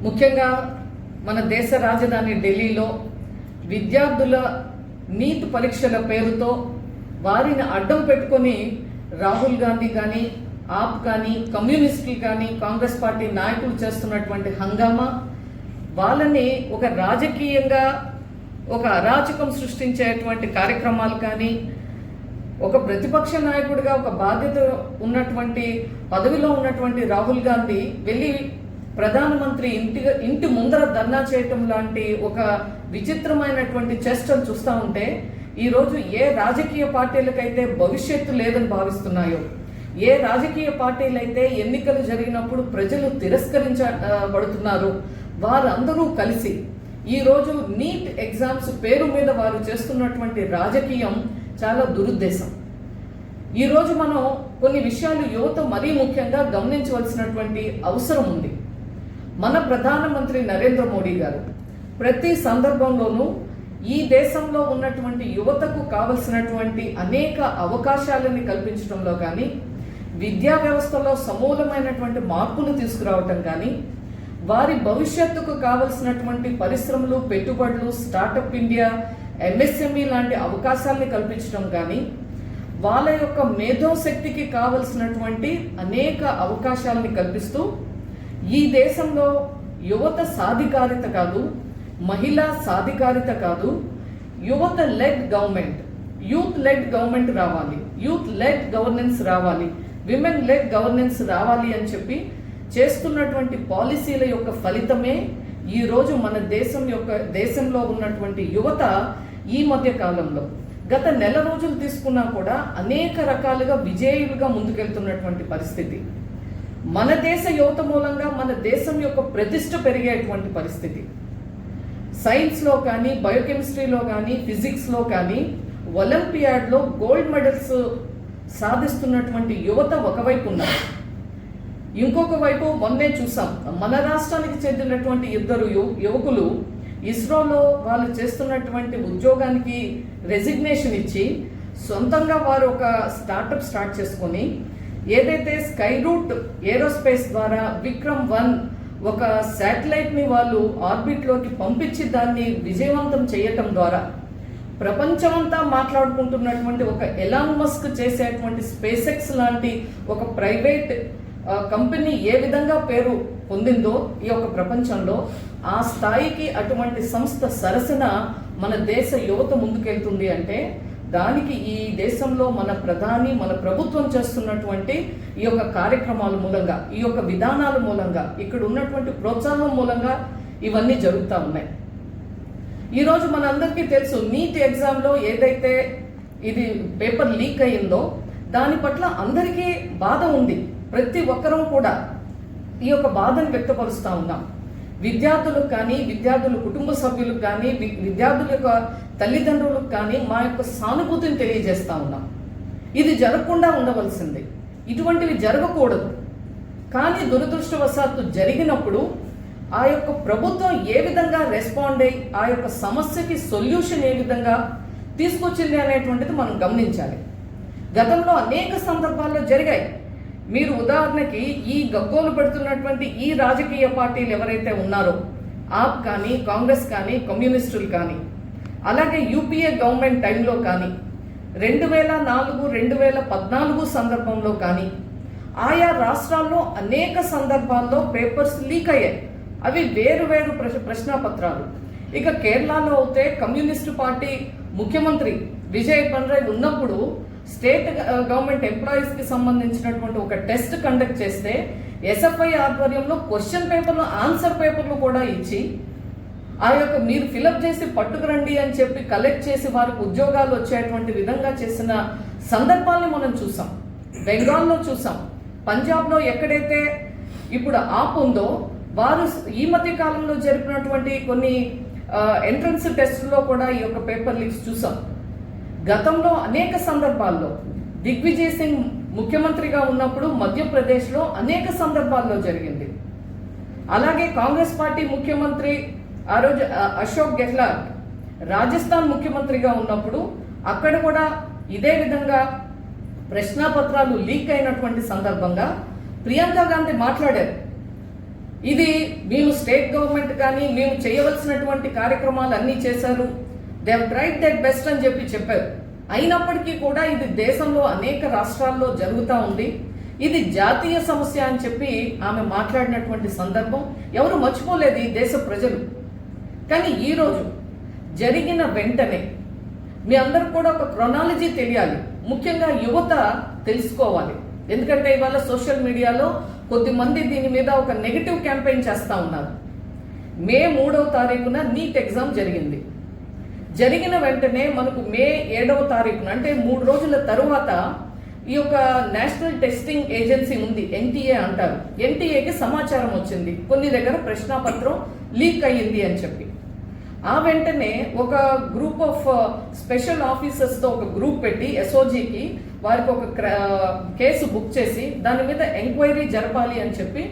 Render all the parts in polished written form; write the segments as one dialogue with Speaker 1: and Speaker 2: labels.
Speaker 1: ముఖ్యంగా మన దేశ రాజధాని ఢిల్లీలో విద్యార్థుల నీట్ పరీక్షల పేరుతో వారిని అడ్డం పెట్టుకొని రాహుల్ గాంధీ కానీ ఆప్ కానీ కమ్యూనిస్టులు కానీ కాంగ్రెస్ పార్టీ నాయకులు చేస్తున్నటువంటి హంగామా, వాళ్ళని ఒక రాజకీయంగా ఒక అరాచకం సృష్టించేటువంటి కార్యక్రమాలు కానీ, ఒక ప్రతిపక్ష నాయకుడిగా ఒక బాధ్యత ఉన్నటువంటి పదవిలో ఉన్నటువంటి రాహుల్ గాంధీ వెళ్ళి ప్రధానమంత్రి ఇంటి ముందర ధర్నా చేయటం లాంటి ఒక విచిత్రమైనటువంటి చేష్టలు చూస్తూ ఉంటే ఈరోజు ఏ రాజకీయ పార్టీలకైతే భవిష్యత్తు లేదని భావిస్తున్నాయో, ఏ రాజకీయ పార్టీలైతే ఎన్నికలు జరిగినప్పుడు ప్రజలు తిరస్కరించబడుతున్నారో వారందరూ కలిసి ఈరోజు నీట్ ఎగ్జామ్స్ పేరు మీద వారు చేస్తున్నటువంటి రాజకీయం చాలా దురుద్దేశం. ఈరోజు మనం కొన్ని విషయాలు యువత మరీ ముఖ్యంగా గమనించవలసినటువంటి అవసరం ఉంది. మన ప్రధానమంత్రి నరేంద్ర మోడీ గారు ప్రతి సందర్భంలోనూ ఈ దేశంలో ఉన్నటువంటి యువతకు కావలసినటువంటి అనేక అవకాశాలని కల్పించడంలో కానీ, విద్యా వ్యవస్థలో సమూలమైనటువంటి మార్పులు తీసుకురావటం కానీ, వారి భవిష్యత్తుకు కావలసినటువంటి పరిశ్రమలు, పెట్టుబడులు, స్టార్టప్ ఇండియా, ఎంఎస్ఎంఈ లాంటి అవకాశాలని కల్పించడం కానీ, వాళ్ళ యొక్క మేధోశక్తికి కావలసినటువంటి అనేక అవకాశాలని కల్పిస్తూ ఈ దేశంలో యువత సాధికారిత కాదు, మహిళా సాధికారిత కాదు, యువత led government, youth led government రావాలి, యూత్ లెడ్ గవర్నెన్స్ రావాలి, విమెన్ లెడ్ గవర్నెన్స్ రావాలి అని చెప్పి చేస్తున్నటువంటి పాలసీల యొక్క ఫలితమే ఈరోజు మన దేశంలో ఉన్నటువంటి యువత ఈ మధ్య కాలంలో గత నెల రోజులు తీసుకున్నా కూడా అనేక రకాలుగా విజయులుగా ముందుకెళ్తున్నటువంటి పరిస్థితి. మన దేశ యువత మూలంగా మన దేశం యొక్క ప్రతిష్ట పెరిగేటువంటి పరిస్థితి. సైన్స్లో కానీ, బయోకెమిస్ట్రీలో కానీ, ఫిజిక్స్లో కానీ ఒలింపియాడ్లో గోల్డ్ మెడల్స్ సాధిస్తున్నటువంటి యువత ఒకవైపు ఉన్నారు. ఇంకొక వైపు మొన్నే చూసాం, మన రాష్ట్రానికి చెందినటువంటి ఇద్దరు యువకులు ఇస్రోలో వాళ్ళు చేస్తున్నటువంటి ఉద్యోగానికి రెసిగ్నేషన్ ఇచ్చి సొంతంగా వారు ఒక స్టార్టప్ స్టార్ట్ చేసుకొని ఏదైతే స్కై రూట్ ఏరోస్పేస్ ద్వారా విక్రమ్-1 ఒక శాటిలైట్ని వాళ్ళు ఆర్బిట్లోకి పంపించి దాన్ని విజయవంతం చేయటం ద్వారా ప్రపంచమంతా మాట్లాడుకుంటున్నటువంటి ఒక ఎలాన్ మస్క్ చేసేటువంటి స్పేస్ ఎక్స్ లాంటి ఒక ప్రైవేట్ కంపెనీ ఏ విధంగా పేరు పొందిందో ఈ యొక్క ప్రపంచంలో, ఆ స్థాయికి అటువంటి సంస్థ సరసన మన దేశ యువత ముందుకెళ్తుంది అంటే దానికి ఈ దేశంలో మన ప్రధాని, మన ప్రభుత్వం చేస్తున్నటువంటి ఈ యొక్క కార్యక్రమాల మూలంగా, ఈ యొక్క విధానాల మూలంగా, ఇక్కడ ఉన్నటువంటి ప్రోత్సాహం మూలంగా ఇవన్నీ జరుగుతూ ఉన్నాయి. ఈరోజు మనందరికీ తెలుసు, నీట్ ఎగ్జామ్లో ఏదైతే ఇది పేపర్ లీక్ అయ్యిందో దాని పట్ల అందరికీ బాధ ఉంది. ప్రతి ఒక్కరూ కూడా ఈ యొక్క బాధను వ్యక్తపరుస్తూ ఉన్నాం. విద్యార్థులకు కానీ, విద్యార్థుల కుటుంబ సభ్యులకు కానీ, విద్యార్థుల యొక్క తల్లిదండ్రులకు కానీ మా యొక్క సానుభూతిని తెలియజేస్తూ ఉన్నాం. ఇది జరగకుండా ఉండవలసింది, ఇటువంటివి జరగకూడదు. కానీ దురదృష్టవశాత్తు జరిగినప్పుడు ఆ యొక్క ప్రభుత్వం ఏ విధంగా రెస్పాండ్ అయ్యి ఆ యొక్క సమస్యకి సొల్యూషన్ ఏ విధంగా తీసుకొచ్చింది అనేటువంటిది మనం గమనించాలి. గతంలో అనేక సందర్భాల్లో జరిగాయి. మీరు ఉదాహరణకి ఈ గగ్గోలు పెడుతున్నటువంటి ఈ రాజకీయ పార్టీలు ఎవరైతే ఉన్నారో, ఆప్ కానీ, కాంగ్రెస్ కానీ, కమ్యూనిస్టులు కానీ, అలాగే యూపీఏ గవర్నమెంట్ టైంలో కానీ, 2004, 2014 సందర్భంలో కానీ ఆయా రాష్ట్రాల్లో అనేక సందర్భాల్లో పేపర్స్ లీక్ అయ్యాయి. అవి వేరు వేరు ప్రశ్నాపత్రాలు. ఇక కేరళలో అయితే కమ్యూనిస్టు పార్టీ ముఖ్యమంత్రి విజయ్ పన్రాయ్ ఉన్నప్పుడు స్టేట్ గవర్నమెంట్ ఎంప్లాయీస్కి సంబంధించినటువంటి ఒక టెస్ట్ కండక్ట్ చేస్తే ఎస్ఎఫ్ఐ ఆధ్వర్యంలో క్వశ్చన్ పేపర్లు, ఆన్సర్ పేపర్లు కూడా ఇచ్చి ఆ యొక్క మీరు ఫిలప్ చేసి పట్టుకురండి అని చెప్పి కలెక్ట్ చేసి వారికి ఉద్యోగాలు వచ్చేటువంటి విధంగా చేసిన సందర్భాన్ని మనం చూసాం. బెంగాల్లో చూసాం, పంజాబ్లో ఎక్కడైతే ఇప్పుడు ఆప్ ఉందో వారు ఈ మధ్య కాలంలో జరిపినటువంటి కొన్ని ఎంట్రన్స్ టెస్టుల్లో కూడా ఈ యొక్క పేపర్ లీక్స్ చూసాం. గతంలో అనేక సందర్భాల్లో దిగ్విజయ్ సింగ్ ముఖ్యమంత్రిగా ఉన్నప్పుడు మధ్యప్రదేశ్లో అనేక సందర్భాల్లో జరిగింది. అలాగే కాంగ్రెస్ పార్టీ ముఖ్యమంత్రి ఆ రోజు అశోక్ గెహ్లాట్ రాజస్థాన్ ముఖ్యమంత్రిగా ఉన్నప్పుడు అక్కడ కూడా ఇదే విధంగా ప్రశ్నాపత్రాలు లీక్ అయినటువంటి సందర్భంగా ప్రియాంక గాంధీ మాట్లాడారు. ఇది మేము స్టేట్ గవర్నమెంట్ కానీ మేము చేయవలసినటువంటి కార్యక్రమాలు అన్నీ చేశారు, they have tried that best అని చెప్పారు. అయినప్పటికీ కూడా ఇది దేశంలో అనేక రాష్ట్రాల్లో జరుగుతూ ఉంది, ఇది జాతీయ సమస్య అని చెప్పి ఆమె మాట్లాడినటువంటి సందర్భం ఎవరు మర్చిపోలేదు ఈ దేశ ప్రజలు. కానీ ఈరోజు జరిగిన వెంటనే మీ అందరికి కూడా ఒక క్రొనాలజీ తెలియాలి, ముఖ్యంగా యువత తెలుసుకోవాలి. ఎందుకంటే ఇవాళ సోషల్ మీడియాలో కొద్దిమంది దీని మీద ఒక నెగిటివ్ క్యాంపెయిన్ చేస్తూ ఉన్నారు. మే 3వ తారీఖున నీట్ ఎగ్జామ్ జరిగింది. జరిగిన వెంటనే మనకు మే 7వ తారీఖున అంటే 3 రోజుల తరువాత ఈ యొక్క నేషనల్ టెస్టింగ్ ఏజెన్సీ ఉంది, ఎన్టీఏ అంటారు. ఎన్టీఏకి సమాచారం వచ్చింది కొన్ని దగ్గర ప్రశ్నాపత్రం లీక్ అయ్యింది అని చెప్పి. ఆ వెంటనే ఒక గ్రూప్ ఆఫ్ స్పెషల్ ఆఫీసర్స్తో ఒక గ్రూప్ పెట్టి ఎస్ఓజీకి వారికి ఒక కేసు బుక్ చేసి దాని మీద ఎంక్వైరీ జరపాలి అని చెప్పి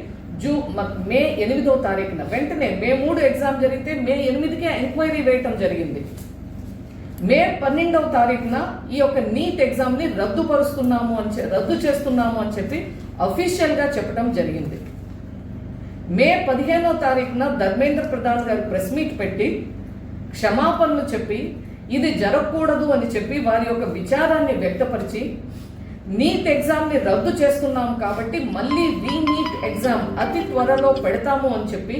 Speaker 1: మే 8వ తారీఖున వెంటనే మే 3 ఎగ్జామ్ జరిగితే మే 8కే ఎంక్వైరీ వేయటం జరిగింది. మే 12వ తారీఖున ఈ యొక్క నీట్ ఎగ్జామ్ ని రద్దు చేస్తున్నాము అని చెప్పి అఫీషియల్ గా చెప్పడం జరిగింది. మే 15వ తారీఖున ధర్మేంద్ర ప్రధాన్ గారు ప్రెస్ మీట్ పెట్టి క్షమాపణలు చెప్పి ఇది జరగకూడదు అని చెప్పి వారి యొక్క విచారాన్ని వ్యక్తపరిచి నీట్ ఎగ్జామ్ ని రద్దు చేస్తున్నాం కాబట్టి మళ్ళీ నీట్ ఎగ్జామ్ అతి త్వరలో పెడతాము అని చెప్పి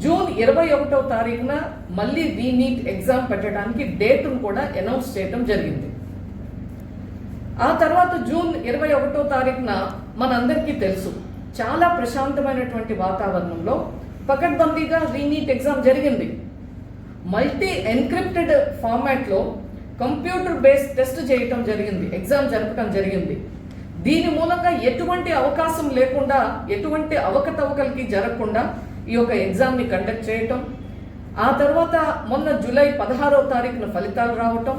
Speaker 1: జూన్ 21వ తారీఖున మళ్ళీ నీట్ ఎగ్జామ్ పెట్టడానికి డేట్ను కూడా అనౌన్స్ చేయడం జరిగింది. ఆ తర్వాత జూన్ 21వ తారీఖున మనందరికీ తెలుసు చాలా ప్రశాంతమైనటువంటి వాతావరణంలో పకడ్బందీగా నీట్ ఎగ్జామ్ జరిగింది. మల్టీ ఎన్క్రిప్టెడ్ ఫార్మాట్లో కంప్యూటర్ బేస్డ్ టెస్ట్ చేయటం జరిగింది, ఎగ్జామ్ జరపడం జరిగింది. దీని మూలంగా ఎటువంటి అవకాశం లేకుండా ఎటువంటి అవకతవకలకి జరగకుండా ఈ యొక్క ఎగ్జామ్ని కండక్ట్ చేయటం. ఆ తర్వాత మొన్న జూలై 16వ తారీఖున ఫలితాలు రావటం,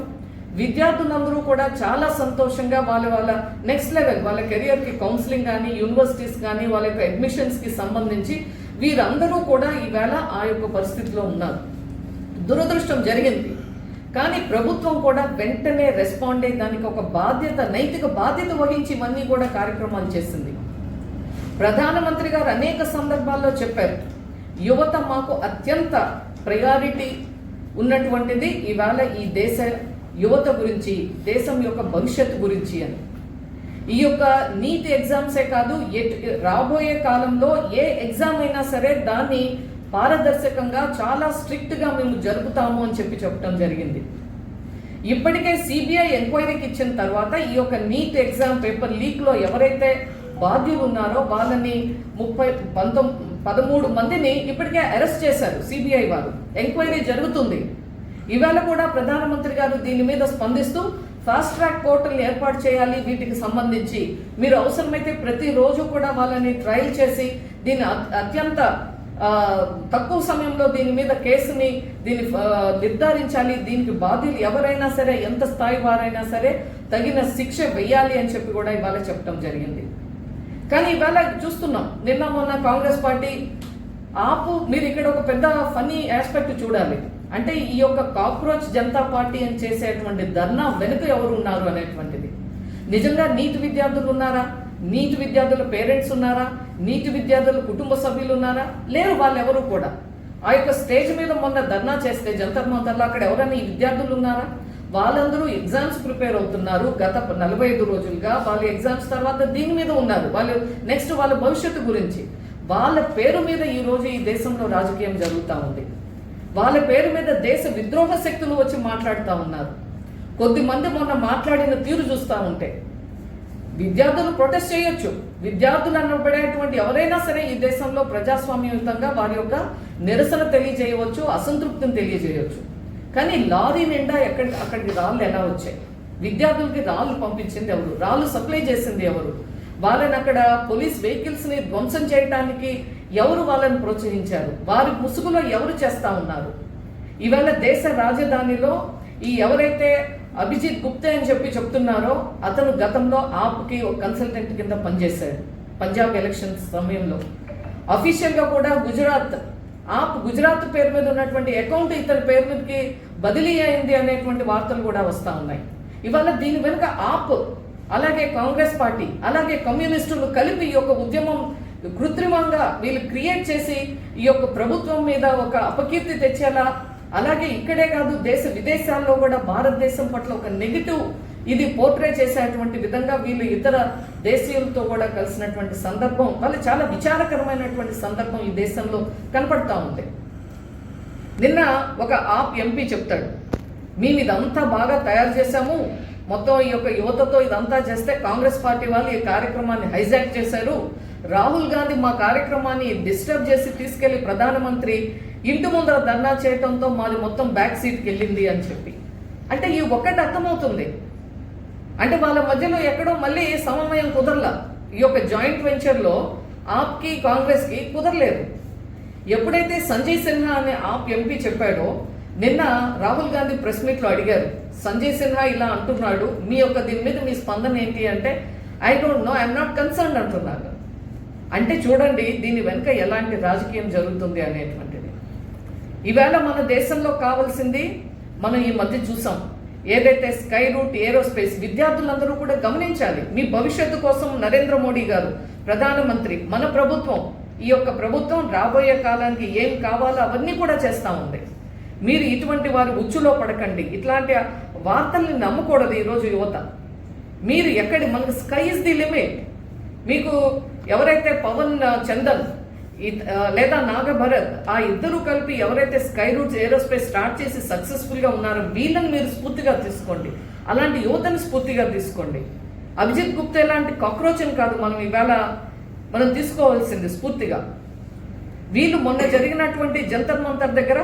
Speaker 1: విద్యార్థులందరూ కూడా చాలా సంతోషంగా వాళ్ళ నెక్స్ట్ లెవెల్ వాళ్ళ కెరియర్కి కౌన్సిలింగ్ కానీ యూనివర్సిటీస్ కానీ వాళ్ళ యొక్క అడ్మిషన్స్కి సంబంధించి వీరందరూ కూడా ఈవేళ ఆ యొక్క పరిస్థితిలో ఉన్నారు. దురదృష్టం జరిగింది, కానీ ప్రభుత్వం కూడా వెంటనే రెస్పాండ్ అయ్యి దానికి ఒక నైతిక బాధ్యత వహించి ఇవన్నీ కూడా కార్యక్రమాలు చేసింది. ప్రధానమంత్రి గారు అనేక సందర్భాల్లో చెప్పారు, యువత మాకు అత్యంత ప్రయారిటీ ఉన్నటువంటిది ఇవాళ ఈ దేశ యువత గురించి, దేశం యొక్క భవిష్యత్తు గురించి అని. ఈ యొక్క నీట్ ఎగ్జామ్సే కాదు, రాబోయే కాలంలో ఏ ఎగ్జామ్ అయినా సరే దాన్ని పారదర్శకంగా చాలా స్ట్రిక్ట్గా మేము జరుపుతాము అని చెప్పడం జరిగింది. ఇప్పటికే సిబిఐ ఎంక్వైరీకి ఇచ్చిన తర్వాత ఈ యొక్క నీట్ ఎగ్జామ్ పేపర్ లీక్లో ఎవరైతే బాధ్యులు ఉన్నారో వాళ్ళని 13 మందిని ఇప్పటికే అరెస్ట్ చేశారు సిబిఐ వారు. ఎంక్వైరీ జరుగుతుంది. ఇవాళ కూడా ప్రధానమంత్రి గారు దీని మీద స్పందిస్తూ ఫాస్ట్ ట్రాక్ కోర్టులను ఏర్పాటు చేయాలి, వీటికి సంబంధించి మీరు అవసరమైతే ప్రతిరోజు కూడా వాళ్ళని ట్రయల్ చేసి దీన్ని అత్యంత తక్కువ సమయంలో దీని మీద కేసుని నిర్ధారించాలి, దీనికి బాధ్యులు ఎవరైనా సరే ఎంత స్థాయి వారైనా సరే తగిన శిక్ష వెయ్యాలి అని చెప్పి కూడా ఇవాళ చెప్పడం జరిగింది. కానీ ఇవాళ చూస్తున్నాం, నిన్న మొన్న కాంగ్రెస్ పార్టీ మీరు ఇక్కడ ఒక పెద్ద ఫన్నీ ఆస్పెక్ట్ చూడాలి. అంటే ఈ యొక్క కాక్రోచ్ జనతా పార్టీ అని చేసేటువంటి ధర్నా వెనుక ఎవరు ఉన్నారు అనేటువంటిది. నిజంగా నీట్ విద్యార్థులు ఉన్నారా? నీట్ విద్యార్థుల పేరెంట్స్ ఉన్నారా? నీట్ విద్యార్థుల కుటుంబ సభ్యులు ఉన్నారా? లేరు వాళ్ళెవరు కూడా. ఆ యొక్క స్టేజ్ మీద మొన్న ధర్నా చేస్తే జంతర్ మంతర్లో అక్కడ ఎవరైనా ఈ విద్యార్థులు ఉన్నారా? వాళ్ళందరూ ఎగ్జామ్స్ ప్రిపేర్ అవుతున్నారు. గత 45 రోజులుగా వాళ్ళు ఎగ్జామ్స్ తర్వాత దీని మీద ఉన్నారు. వాళ్ళు నెక్స్ట్ వాళ్ళ భవిష్యత్తు గురించి వాళ్ళ పేరు మీద ఈ రోజు ఈ దేశంలో రాజకీయం జరుగుతూ ఉంది. వాళ్ళ పేరు మీద దేశ విద్రోహ శక్తులు వచ్చి మాట్లాడుతూ ఉన్నారు. కొద్దిమంది మొన్న మాట్లాడిన తీరు చూస్తూ ఉంటే విద్యార్థులు ప్రొటెస్ట్ చేయొచ్చు, విద్యార్థులు అనబడేటువంటి ఎవరైనా సరే ఈ దేశంలో ప్రజాస్వామ్యయుతంగా వారి యొక్క నిరసన తెలియజేయవచ్చు, అసంతృప్తిని తెలియజేయవచ్చు. కానీ లారీ నిండా అక్కడికి రాళ్ళు ఎలా వచ్చాయి? విద్యార్థులకి రాళ్ళు పంపించింది ఎవరు? రాళ్ళు సప్లై చేసింది ఎవరు? వాళ్ళని అక్కడ పోలీస్ వెహికల్స్ని ధ్వంసం చేయడానికి ఎవరు వాళ్ళని ప్రోత్సహించారు? వారి ముసుగులో ఎవరు చేస్తూ ఉన్నారు? ఇవాళ దేశ రాజధానిలో ఈ ఎవరైతే అభిజిత్ గుప్తే అని చెప్తున్నారో అతను గతంలో ఆప్కి ఒక కన్సల్టెంట్ కింద పనిచేశాడు. పంజాబ్ ఎలక్షన్స్ సమయంలో అఫీషియల్గా కూడా గుజరాత్ పేరు మీద ఉన్నటువంటి అకౌంట్ ఇతని పేరు మీదకి బదిలీ అయింది అనేటువంటి వార్తలు కూడా వస్తూ ఉన్నాయి. ఇవాళ దీని వెనుక అలాగే కాంగ్రెస్ పార్టీ, అలాగే కమ్యూనిస్టులు కలిపి ఈ యొక్క ఉద్యమం కృత్రిమంగా వీళ్ళు క్రియేట్ చేసి ఈ యొక్క ప్రభుత్వం మీద ఒక అపకీర్తి తెచ్చేలా, అలాగే ఇక్కడే కాదు దేశ విదేశాల్లో కూడా భారతదేశం పట్ల ఒక నెగిటివ్ ఇది పోర్ట్రే చేసేటువంటి విధంగా వీళ్ళు ఇతర దేశీయులతో కూడా కలిసినటువంటి సందర్భం, వాళ్ళు చాలా విచారకరమైనటువంటి సందర్భం ఈ దేశంలో కనపడతా ఉంది. నిన్న ఒక ఆప్ ఎంపీ చెప్తాడు, మేము ఇదంతా బాగా తయారు చేశాము, మొత్తం ఈ యొక్క యువతతో ఇదంతా చేస్తే కాంగ్రెస్ పార్టీ వాళ్ళు ఈ కార్యక్రమాన్ని హైజాక్ చేశారు, రాహుల్ గాంధీ మా కార్యక్రమాన్ని డిస్టర్బ్ చేసి తీసుకెళ్లి ప్రధానమంత్రి ఇంటి ముందర ధర్నా చేయడంతో మాది మొత్తం బ్యాక్ సీట్కి వెళ్ళింది అని చెప్పి. అంటే ఈ ఒక్కటి అర్థమవుతుంది, అంటే వాళ్ళ మధ్యలో ఎక్కడో మళ్ళీ సమన్వయం కుదరలా. ఈ యొక్క జాయింట్ వెంచర్లో ఆప్కి కాంగ్రెస్కి కుదరలేదు. ఎప్పుడైతే సంజయ్ సిన్హా అనే ఆప్ ఎంపీ చెప్పాడో, నిన్న రాహుల్ గాంధీ ప్రెస్ మీట్లో అడిగారు, సంజయ్ సిన్హా ఇలా అంటున్నాడు, మీ యొక్క దీని మీద మీ స్పందన ఏంటి అంటే, I don't know, I'm not concerned అంటున్నాడు. అంటే చూడండి దీని వెనుక ఎలాంటి రాజకీయం జరుగుతుంది అనేటువంటిది. ఈవేళ మన దేశంలో కావాల్సింది మనం ఈ మధ్య చూసాం, ఏదైతే స్కై రూట్ ఏరోస్పేస్, విద్యార్థులందరూ కూడా గమనించాలి. మీ భవిష్యత్తు కోసం నరేంద్ర మోడీ గారు ప్రధానమంత్రి, మన ప్రభుత్వం, ఈ యొక్క ప్రభుత్వం రాబోయే కాలానికి ఏం కావాలో అవన్నీ కూడా చేస్తూ ఉంది. మీరు ఇటువంటి వారి ఉచ్చులో పడకండి, ఇట్లాంటి వార్తల్ని నమ్మకూడదు. ఈరోజు యువత మీరు మనకు స్కై ఇస్ ది లిమిట్. మీకు ఎవరైతే పవన్ చందన్ లేదా నాగభరత్ ఆ ఇద్దరు కలిపి ఎవరైతే స్కై రూట్స్ ఏరోస్పేస్ స్టార్ట్ చేసి సక్సెస్ఫుల్గా ఉన్నారో వీళ్ళని మీరు స్ఫూర్తిగా తీసుకోండి, అలాంటి యువతని స్ఫూర్తిగా తీసుకోండి. అభిజిత్ గుప్తా లాంటి కాక్రోచ్ని కాదు మనం తీసుకోవాల్సింది స్ఫూర్తిగా. వీళ్ళు మొన్న జరిగినటువంటి జంతర్ మంతర్ దగ్గర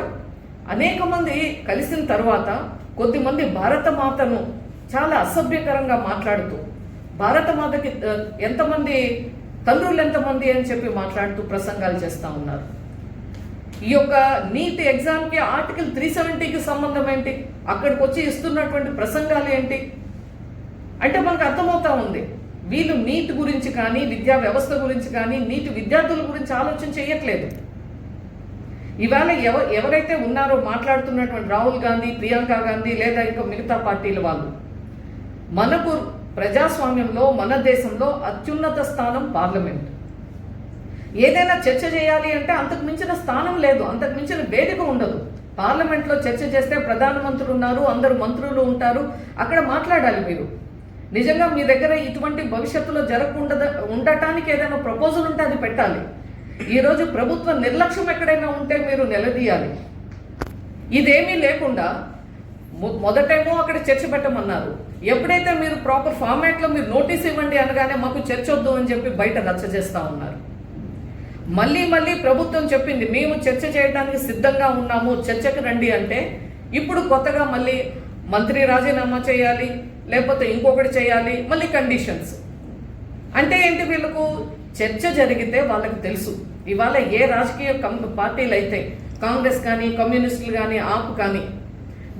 Speaker 1: అనేక మంది కలిసిన తర్వాత కొద్దిమంది భారత మాతను చాలా అసభ్యకరంగా మాట్లాడుతూ, భారత మాతకి ఎంతమంది తండ్రులు ఎంతమంది అని చెప్పి మాట్లాడుతూ ప్రసంగాలు చేస్తూ ఉన్నారు. ఈ యొక్క నీట్ ఎగ్జామ్కి ఆర్టికల్ 370కి సంబంధం ఏంటి, అక్కడికి వచ్చి ఇస్తున్నటువంటి ప్రసంగాలు ఏంటి అంటే మనకు అర్థమవుతా ఉంది. వీళ్ళు నీట్ గురించి కానీ, విద్యా వ్యవస్థ గురించి కానీ, నీట్ విద్యార్థుల గురించి ఆలోచన చేయట్లేదు. ఇవాళ ఎవరైతే ఉన్నారో మాట్లాడుతున్నటువంటి రాహుల్ గాంధీ, ప్రియాంక గాంధీ లేదా ఇంకా మిగతా పార్టీల వాళ్ళు, మనకు ప్రజాస్వామ్యంలో మన దేశంలో అత్యున్నత స్థానం పార్లమెంట్. ఏదైనా చర్చ చేయాలి అంటే అంతకు మించిన స్థానం లేదు, అంతకు మించిన వేదిక ఉండదు. పార్లమెంట్లో చర్చ చేస్తే ప్రధానమంత్రులు ఉన్నారు, అందరు మంత్రులు ఉంటారు, అక్కడ మాట్లాడాలి. మీరు నిజంగా మీ దగ్గర ఇటువంటి భవిష్యత్తులో జరగకుండా ఉండటానికి ఏదైనా ప్రపోజల్ ఉంటే అది పెట్టాలి. ఈరోజు ప్రభుత్వ నిర్లక్ష్యం ఎక్కడైనా ఉంటే మీరు నిలదీయాలి. ఇదేమీ లేకుండా మొదటేమో అక్కడ చర్చ పెట్టమన్నారు, ఎప్పుడైతే మీరు ప్రాపర్ ఫార్మాట్లో మీరు నోటీస్ ఇవ్వండి అనగానే మాకు చర్చ వద్దు అని చెప్పి బయట రచ్చ చేస్తూ ఉన్నారు. మళ్ళీ ప్రభుత్వం చెప్పింది మేము చర్చ చేయడానికి సిద్ధంగా ఉన్నాము, చర్చకు రండి అంటే ఇప్పుడు కొత్తగా మళ్ళీ మంత్రి రాజీనామా చేయాలి, లేకపోతే ఇంకొకటి చేయాలి, మళ్ళీ కండిషన్స్. అంటే ఏంటి, వీళ్ళకు చర్చ జరిగితే వాళ్ళకి తెలుసు. ఇవాళ ఏ రాజకీయ పార్టీలు అయితే కాంగ్రెస్ కానీ, కమ్యూనిస్టులు కానీ, ఆప్ కానీ,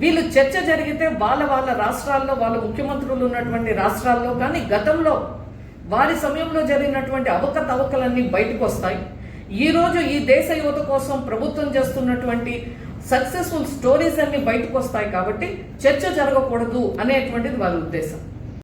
Speaker 1: వీళ్ళు చర్చ జరిగితే వాళ్ళ రాష్ట్రాల్లో, వాళ్ళ ముఖ్యమంత్రులు ఉన్నటువంటి రాష్ట్రాల్లో కానీ గతంలో వారి సమయంలో జరిగినటువంటి అవకతవకలన్నీ బయటకు వస్తాయి. ఈరోజు ఈ దేశ యువత కోసం ప్రభుత్వం చేస్తున్నటువంటి సక్సెస్ఫుల్ స్టోరీస్ అన్ని బయటకు వస్తాయి. కాబట్టి చర్చ జరగకూడదు అనేటువంటిది వాళ్ళ ఉద్దేశం.